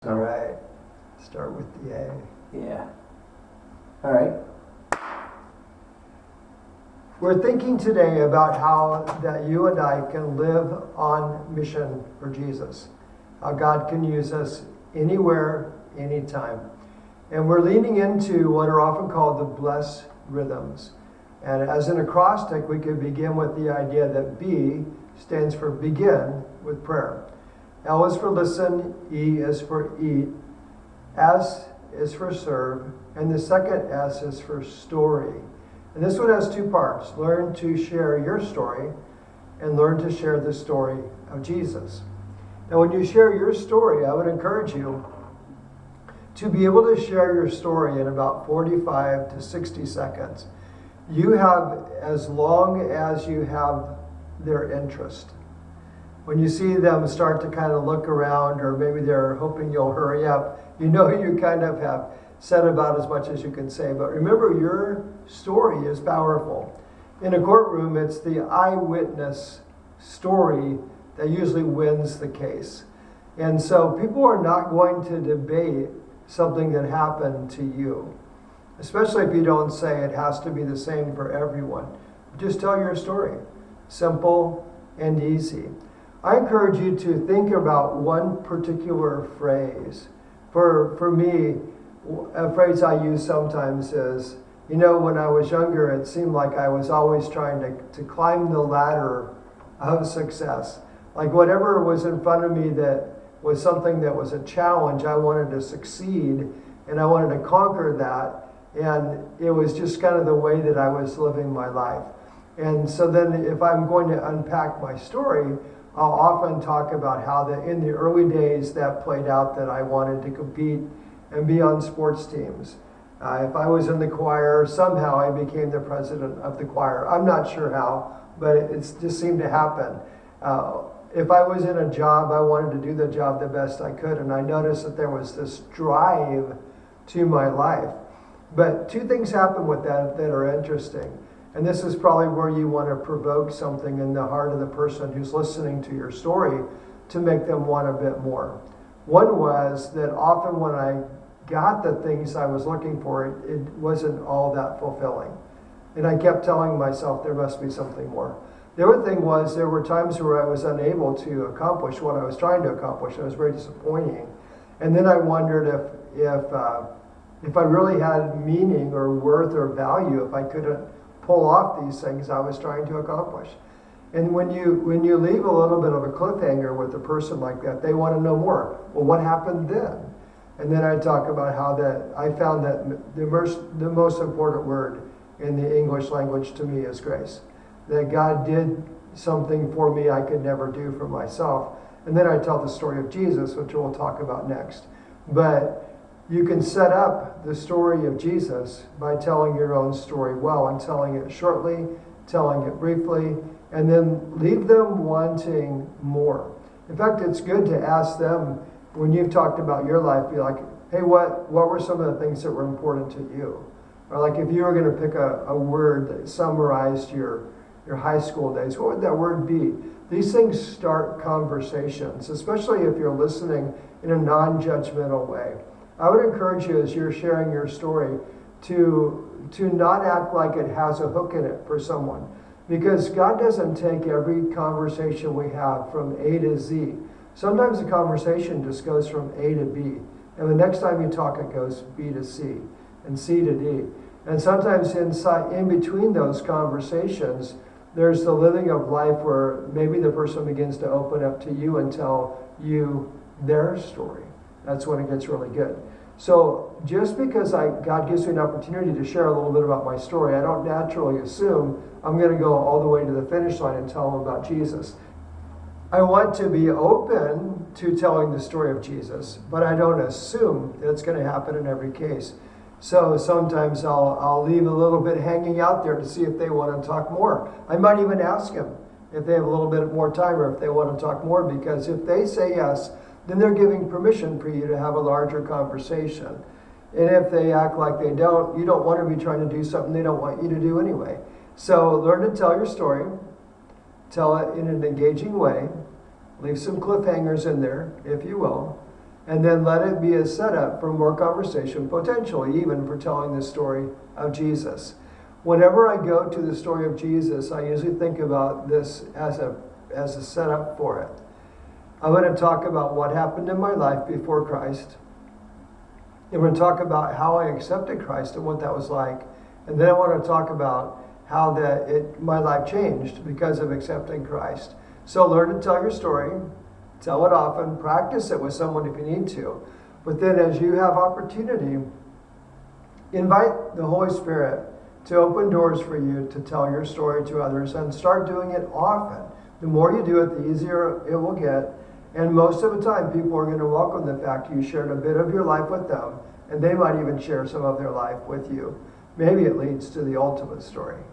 All right. Start with the A. Yeah. All right. We're thinking today about how that you and I can live on mission for Jesus. How God can use us anywhere, anytime. And we're leaning into what are often called the blessed rhythms. And as an acrostic, we could begin with the idea that B stands for begin with prayer. L is for listen, E is for eat, S is for serve, and the second S is for story. And this one has two parts. Learn to share your story and learn to share the story of Jesus. Now, when you share your story, I would encourage you to be able to share your story in about 45 to 60 seconds. You have as long as you have their interest. When you see them start to kind of look around, or maybe they're hoping you'll hurry up, you know you kind of have said about as much as you can say. But remember, your story is powerful. In a courtroom, it's the eyewitness story that usually wins the case. And so people are not going to debate something that happened to you, especially if you don't say it has to be the same for everyone. Just tell your story. Simple and easy. I encourage you to think about one particular phrase. For me, a phrase I use sometimes is, when I was younger, it seemed like I was always trying to climb the ladder of success. Like whatever was in front of me that was something that was a challenge, I wanted to succeed and I wanted to conquer that. And it was just kind of the way that I was living my life. And so then if I'm going to unpack my story, I'll often talk about how in the early days that played out, that I wanted to compete and be on sports teams. If I was in the choir, somehow I became the president of the choir. I'm not sure how, but it just seemed to happen. If I was in a job, I wanted to do the job the best I could, and I noticed that there was this drive to my life. But two things happen with that are interesting. And this is probably where you want to provoke something in the heart of the person who's listening to your story to make them want a bit more. One was that often when I got the things I was looking for, it wasn't all that fulfilling. And I kept telling myself there must be something more. The other thing was there were times where I was unable to accomplish what I was trying to accomplish. It was very disappointing. And then I wondered if I really had meaning or worth or value if I couldn't pull off these things I was trying to accomplish. And when you leave a little bit of a cliffhanger with a person like that, they want to know more. Well, what happened then? And then I talk about how that I found that the most important word in the English language to me is grace. That God did something for me I could never do for myself. And then I tell the story of Jesus, which we'll talk about next. But you can set up the story of Jesus by telling your own story well and telling it shortly, telling it briefly, and then leave them wanting more. In fact, it's good to ask them, when you've talked about your life, be like, hey, what were some of the things that were important to you? Or like if you were going to pick a word that summarized your high school days, what would that word be? These things start conversations, especially if you're listening in a non-judgmental way. I would encourage you as you're sharing your story to not act like it has a hook in it for someone. Because God doesn't take every conversation we have from A to Z. Sometimes the conversation just goes from A to B. And the next time you talk, it goes B to C and C to D. And sometimes in between those conversations, there's the living of life where maybe the person begins to open up to you and tell you their story. That's when it gets really good. So just because God gives me an opportunity to share a little bit about my story, I don't naturally assume I'm going to go all the way to the finish line and tell them about Jesus. I want to be open to telling the story of Jesus, but I don't assume that it's going to happen in every case. So sometimes I'll leave a little bit hanging out there to see if they want to talk more. I might even ask them if they have a little bit more time or if they want to talk more, because if they say yes, then they're giving permission for you to have a larger conversation. And if they act like they don't, you don't want to be trying to do something they don't want you to do anyway. So learn to tell your story. Tell it in an engaging way. Leave some cliffhangers in there, if you will. And then let it be a setup for more conversation, potentially even for telling the story of Jesus. Whenever I go to the story of Jesus, I usually think about this as a setup for it. I'm going to talk about what happened in my life before Christ. I'm going to talk about how I accepted Christ and what that was like. And then I want to talk about how my life changed because of accepting Christ. So learn to tell your story. Tell it often. Practice it with someone if you need to. But then as you have opportunity, invite the Holy Spirit to open doors for you to tell your story to others, and start doing it often. The more you do it, the easier it will get. And most of the time, people are going to welcome the fact you shared a bit of your life with them, and they might even share some of their life with you. Maybe it leads to the ultimate story.